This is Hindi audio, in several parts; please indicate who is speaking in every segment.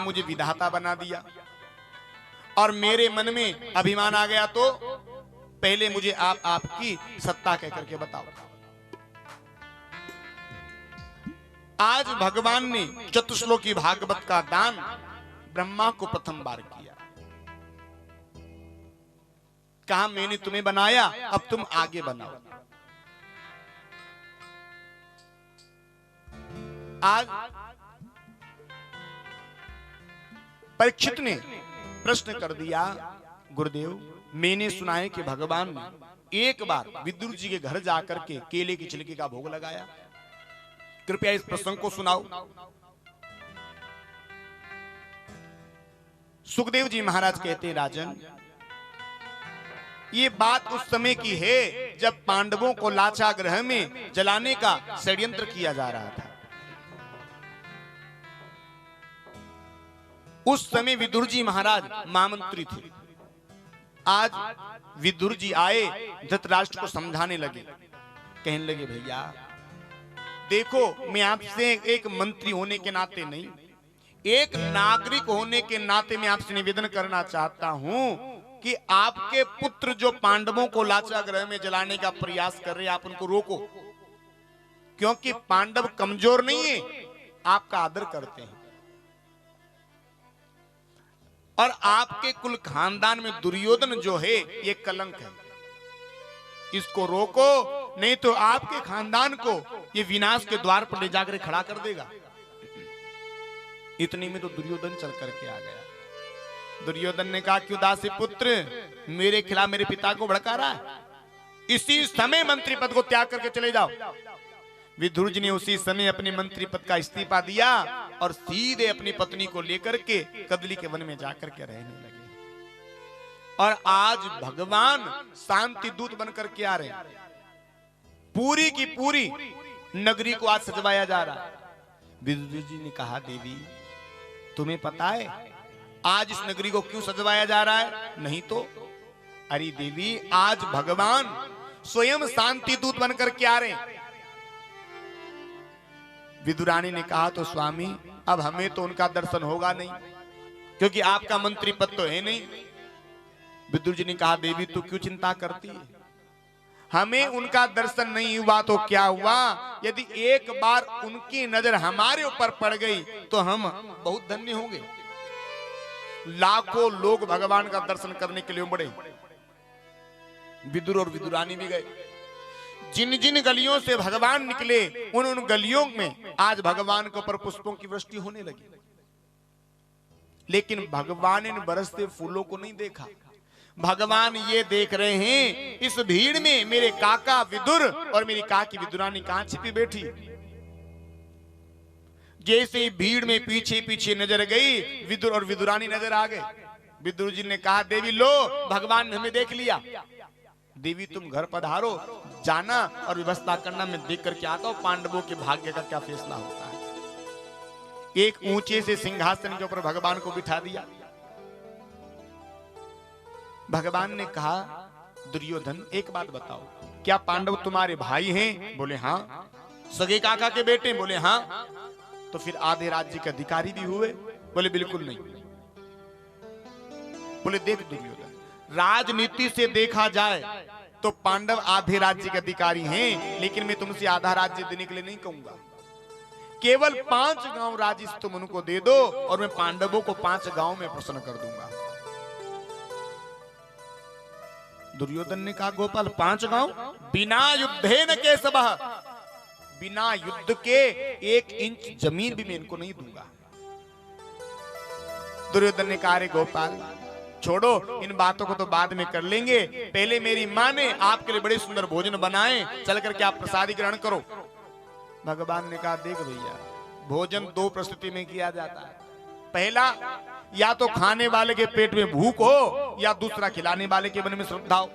Speaker 1: मुझे विधाता बना दिया और मेरे मन में अभिमान आ गया, तो पहले मुझे आप आपकी सत्ता कह करके बताओ। आज भगवान ने चतुश्लोकी भागवत का दान ब्रह्मा को प्रथम बार किया। कहा मैंने तुम्हें बनाया, अब तुम आगे बनाओ। आज परीक्षित ने प्रश्न कर दिया, गुरुदेव मैंने सुना है कि भगवान ने एक बार विदुर जी के घर जाकर के केले की छिलके का भोग लगाया, कृपया इस प्रसंग को सुनाओ। सुखदेव जी महाराज कहते हैं, राजन ये बात उस समय की है जब पांडवों को लाचा ग्रह में जलाने का षड्यंत्र किया जा रहा था। उस समय विदुर जी महाराज महामंत्री थे। आज विदुर जी आए, धृतराष्ट्र को समझाने लगे, कहने लगे भैया देखो, मैं आपसे एक मंत्री होने के नाते नहीं, एक नागरिक होने के नाते मैं आपसे निवेदन करना चाहता हूं कि आपके पुत्र जो पांडवों को लाचा ग्रह में जलाने का प्रयास कर रहे हैं, आप उनको रोको, क्योंकि पांडव कमजोर नहीं है, आपका आदर करते हैं और आपके कुल खानदान में दुर्योधन जो है ये कलंक है, इसको रोको, नहीं तो आपके खानदान को ये विनाश के द्वार पर ले जाकर खड़ा कर देगा। इतनी में तो दुर्योधन चल करके आ गया। दुर्योधन ने कहा, क्यों दासी पुत्र मेरे खिलाफ मेरे पिता को भड़का रहा है, इसी समय मंत्री पद को त्याग करके चले जाओ। विदुर जी ने उसी समय अपने मंत्री पद का इस्तीफा दिया और सीधे अपनी पत्नी को लेकर के कदली के वन में जाकर के रहने लगे। और आज भगवान शांति दूत बनकर के आ रहे हैं, पूरी की पूरी नगरी को आज सजवाया जा रहा है। विदुर जी ने कहा, देवी तुम्हें पता है आज इस नगरी को क्यों सजवाया जा रहा है? नहीं तो अरे देवी, आज भगवान स्वयं शांति दूत बनकर के आ रहे हैं। विदुरानी ने कहा, तो स्वामी अब हमें तो उनका दर्शन होगा नहीं, क्योंकि आपका मंत्री पद तो है नहीं। विदुर जी ने कहा, देवी तू क्यों चिंता करती है, हमें उनका दर्शन नहीं हुआ तो क्या हुआ, यदि एक बार उनकी नजर हमारे ऊपर पड़ गई तो हम बहुत धन्य होंगे। लाखों लोग भगवान का दर्शन करने के लिए उमड़े, विदुर और विदुरानी भी गए। जिन जिन गलियों से भगवान निकले उन उन गलियों में आज भगवान के ऊपर पुष्पों की वृष्टि होने लगी, लेकिन भगवान इन बरसते फूलों को नहीं देखा। भगवान ये देख रहे हैं इस भीड़ में मेरे काका विदुर और मेरी काकी विदुरानी कहां छिपी बैठी। जैसे भीड़ में पीछे पीछे नजर गई, विदुर और विदुरानी नजर आ गए। विदुर जी ने कहा, देवी लो भगवान ने हमें देख लिया, देवी तुम घर पधारो, जाना और व्यवस्था करना, मैं देख करके आता हूं पांडवों के भाग्य का क्या फैसला होता है। एक ऊंचे से सिंहासन के ऊपर भगवान को बिठा दिया। भगवान ने कहा, दुर्योधन एक बात बताओ, क्या पांडव तुम्हारे भाई हैं? बोले हाँ। सगे काका के बेटे? बोले हाँ। तो फिर आधे राज्य के अधिकारी भी हुए? बोले बिल्कुल नहीं। बोले देख दुर्योधन, राजनीति से देखा जाए तो पांडव आधे राज्य के अधिकारी हैं, लेकिन मैं तुमसे आधा राज्य देने के लिए नहीं कहूंगा। केवल 5 गांव राज्य तुम उनको दे दो और मैं पांडवों को 5 गांव में प्रसन्न कर दूंगा। दुर्योधन ने कहा, गोपाल 5 गांव? बिना युद्धेन केशवः, बिना युद्ध के 1 इंच जमीन भी मैं इनको नहीं दूंगा। दुर्योधन ने कहा, अरे गोपाल छोड़ो, इन बातों को तो बाद में कर लेंगे, पहले मेरी माँ ने आपके लिए बड़े सुंदर भोजन बनाए, चल करके आप प्रसादी ग्रहण करो। भगवान ने कहा, देख भैया, भोजन 2 परिस्थिति में किया जाता है। पहला, या तो खाने वाले के पेट में भूख हो, या दूसरा खिलाने वाले के मन में श्रद्धा हो।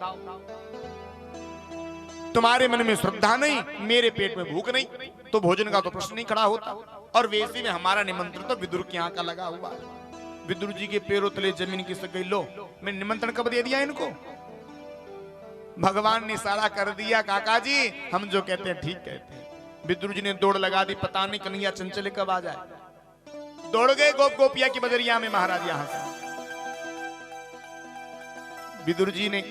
Speaker 1: तुम्हारे मन में श्रद्धा नहीं, मेरे पेट में भूख नहीं, तो भोजन का तो प्रश्न नहीं खड़ा होता। और वैसे में हमारा निमंत्रण तो विदुर के यहाँ का लगा हुआ है। विदुर जी के पैरों तले जमीन की गई, लो मैं निमंत्रण कब दे दिया इनको। भगवान ने इशारा कर दिया, काका जी हम जो कहते हैं ठीक कहते हैं। विदुर जी ने दौड़ लगा दी, पता नहीं कन्हैया चंचल कब आ जाए। दौड़ गए गोप गोपिया की बजरिया में महाराज यहां से। विदुर जी ने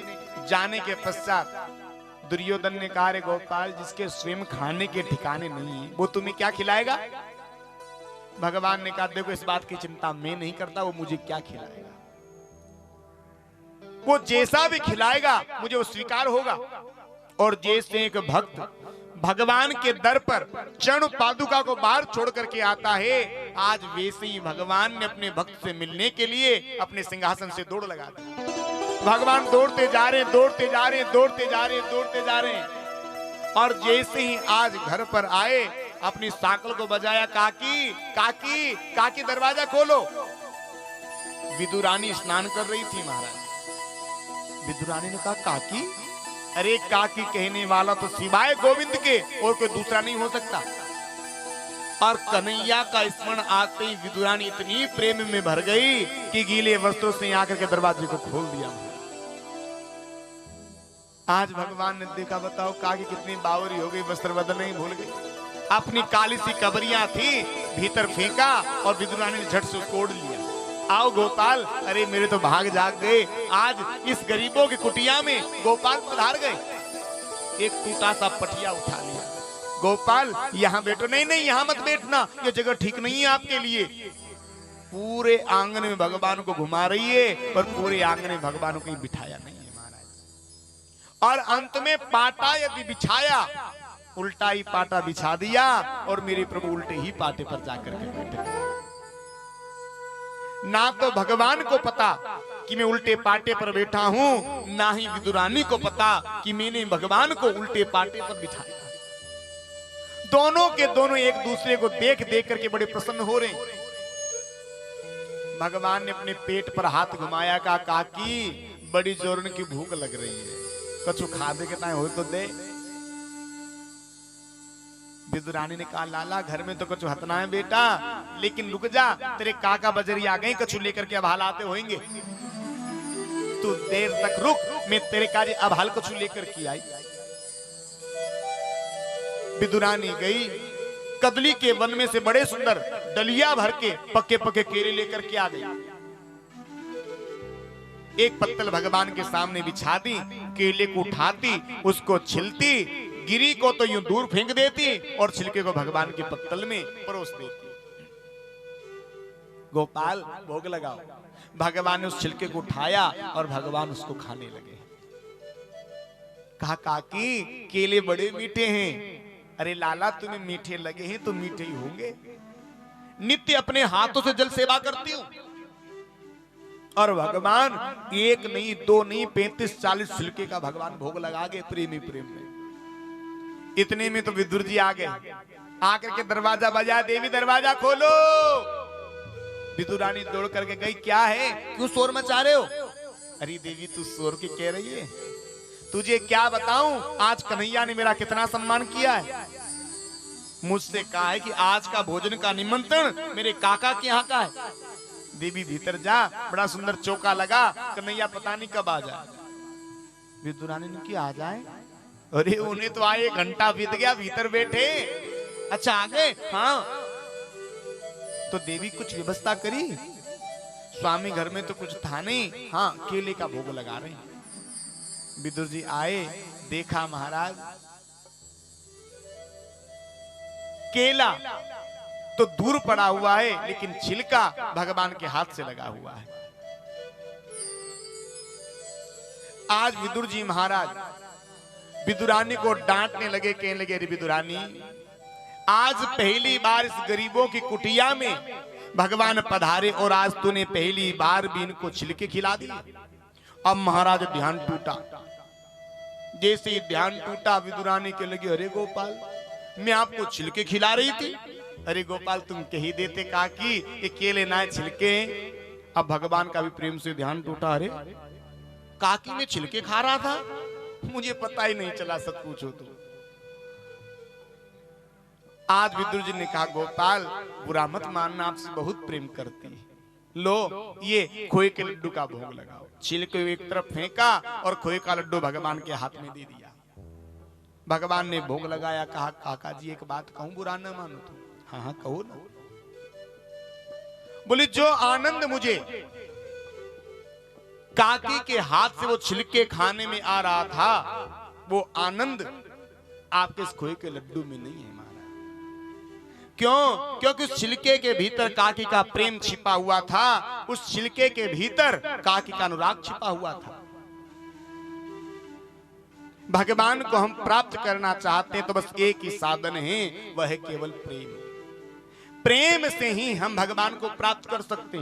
Speaker 1: जाने के पश्चात दुर्योधन ने कहा, रे गोपाल, जिसके स्वयं खाने के ठिकाने नहीं है वो तुम्हें क्या खिलाएगा? भगवान ने कहा, देखो इस बात की चिंता मैं नहीं करता, वो मुझे क्या खिलाएगा, वो जैसा भी खिलाएगा मुझे वो स्वीकार होगा। और जैसे एक भक्त भगवान के दर पर चरण पादुका को बाहर छोड़ करके आता है, आज वैसे ही भगवान ने अपने भक्त से मिलने के लिए अपने सिंहासन से दौड़ लगा दी। भगवान दौड़ते जा रहे हैं, दौड़ते जा रहे हैं, दौड़ते जा रहे हैं, दौड़ते जा रहे हैं। और जैसे ही आज घर पर आए, अपनी साकल को बजाया, काकी काकी काकी दरवाजा खोलो। विदुरानी स्नान कर रही थी महाराज। विदुरानी ने कहा, काकी? अरे काकी कहने वाला तो सिवाय गोविंद के और कोई दूसरा नहीं हो सकता। और कन्हैया का स्मरण आते ही विदुरानी इतनी प्रेम में भर गई कि गीले वस्त्रों से आकर के दरवाजे को खोल दिया। आज भगवान ने देखा, बताओ काकी कितनी बावरी हो गई, वस्त्र बदलना ही भूल गई। अपनी काली सी कबरियां थी, भीतर फेंका और विदुरानी ने झट से उसको ओढ़ लिया। आओ गोपाल, अरे मेरे तो भाग जाग गए, आज इस गरीबों की कुटिया में गोपाल पधार गए। एक टूटा सा पटिया उठा लिया। गोपाल यहाँ बैठो। नहीं नहीं, यहाँ मत बैठना, ये जगह ठीक नहीं है आपके लिए। पूरे आंगन में भगवान को घुमा रही है, पर पूरे आंगन में भगवान को कहीं बिठाया नहीं है महाराज। और अंत में पाटा यदि बिछाया, उल्टा ही पाटा बिछा दिया और मेरे प्रभु उल्टे ही पाटे पर जाकर के बैठे। ना तो भगवान को पता कि मैं उल्टे पाटे पर बैठा हूं, ना ही विदुरानी को पता कि मैंने भगवान को उल्टे पाटे पर बिठाया। दोनों के दोनों एक दूसरे को देख देख करके बड़े प्रसन्न हो रहे हैं। भगवान ने अपने पेट पर हाथ घुमाया, कहा, काकी बड़ी जोरन की भूख लग रही है, कछु खा दे के हो तो दे। विदुरानी ने कहा, लाला घर में तो कुछ हतना है बेटा, लेकिन रुक जा, तेरे काका बजरी आ गए, कछु लेकर के अब हाल आते होंगे, तू देर तक रुक, मैं तेरे कार्य अब हाल कछु लेकर के आई। विदुरानी गई, कदली के वन में से बड़े सुंदर डलिया भर के पक्के पक्के केले लेकर के आ गई। एक पत्तल भगवान के सामने बिछा दी, केले को उठाती, उसको छिलती, गिरी को तो यूं दूर फेंक देती और छिलके को भगवान के पत्तल में परोस देती। गोपाल भोग लगाओ। भगवान ने उस छिलके को उठाया और भगवान उसको खाने लगे। कहा, काकी केले बड़े मीठे हैं। अरे लाला, तुम्हें मीठे लगे हैं तो मीठे ही होंगे। नित्य अपने हाथों से जल सेवा करती हूं, और भगवान एक नहीं, दो नहीं, 35-40 छिलके का भगवान भोग लगा गए प्रेमी प्रेम में। इतने में तो विदुर जी आ गए, आकर के दरवाजा बजाया, देवी दरवाजा खोलो। विदुरानी दौड़ करके गई, क्या है, क्यों शोर मचा रहे हो? अरे देवी, तू शोर की कह रही है, तुझे क्या बताऊं, आज कन्हैया ने मेरा कितना सम्मान किया है। मुझसे कहा है कि आज का भोजन का निमंत्रण मेरे काका के यहाँ का है। देवी भीतर जा, बड़ा सुंदर चौका लगा, कन्हैया पता नहीं कब आ जाए। विदुरानी ने कि आ जाए? अरे उन्हें तो आए, घंटा बीत गया, भीतर बैठे। अच्छा आ गए? हाँ। तो देवी कुछ व्यवस्था करी? स्वामी घर में तो कुछ था नहीं। हाँ, केले का भोग लगा रहे हैं। विदुर जी आए, देखा महाराज केला तो दूर पड़ा हुआ है, लेकिन छिलका भगवान के हाथ से लगा हुआ है। आज विदुर जी महाराज विदुरानी को डांटने लगे, कहने लगे, अरे विदुरानी, आज पहली बार इस गरीबों की कुटिया में भगवान पधारे और आज तूने पहली बार भी इनको छिलके खिला दिए। अब महाराज ध्यान टूटा। जैसे ही ध्यान टूटा, विदुरानी के लगे, अरे गोपाल, मैं आपको छिलके खिला रही थी। अरे गोपाल, तुम कह ही देते काकी ये केले ना छिलके। अब भगवान का भी प्रेम से ध्यान टूटा। अरे काकी में छिलके खा रहा था, मुझे पता ही नहीं चला, सच पूछो तो। आज विदुर जी ने कहा, गोपाल बुरा मत मानना, आपसे बहुत प्रेम करती है, लो ये खोए के लड्डू का भोग लगाओ। छिलके एक तरफ फेंका और खोए का लड्डू भगवान के हाथ में दे दिया। भगवान ने भोग लगाया। कहा, काका जी एक बात कहूं, बुरा न मानो तो? हाँ हाँ कहो ना। बोली जो आनंद मुझे काकी के हाथ से वो छिलके खाने में आ रहा था, वो आनंद आपके इस खोए के लड्डू में नहीं है महाराज। क्यों? क्योंकि उस छिलके के भीतर काकी का प्रेम छिपा हुआ था, उस छिलके के भीतर काकी का अनुराग छिपा हुआ था। भगवान को हम प्राप्त करना चाहते हैं तो बस एक ही साधन है, वह है केवल प्रेम। प्रेम से ही हम भगवान को प्राप्त कर सकते हैं।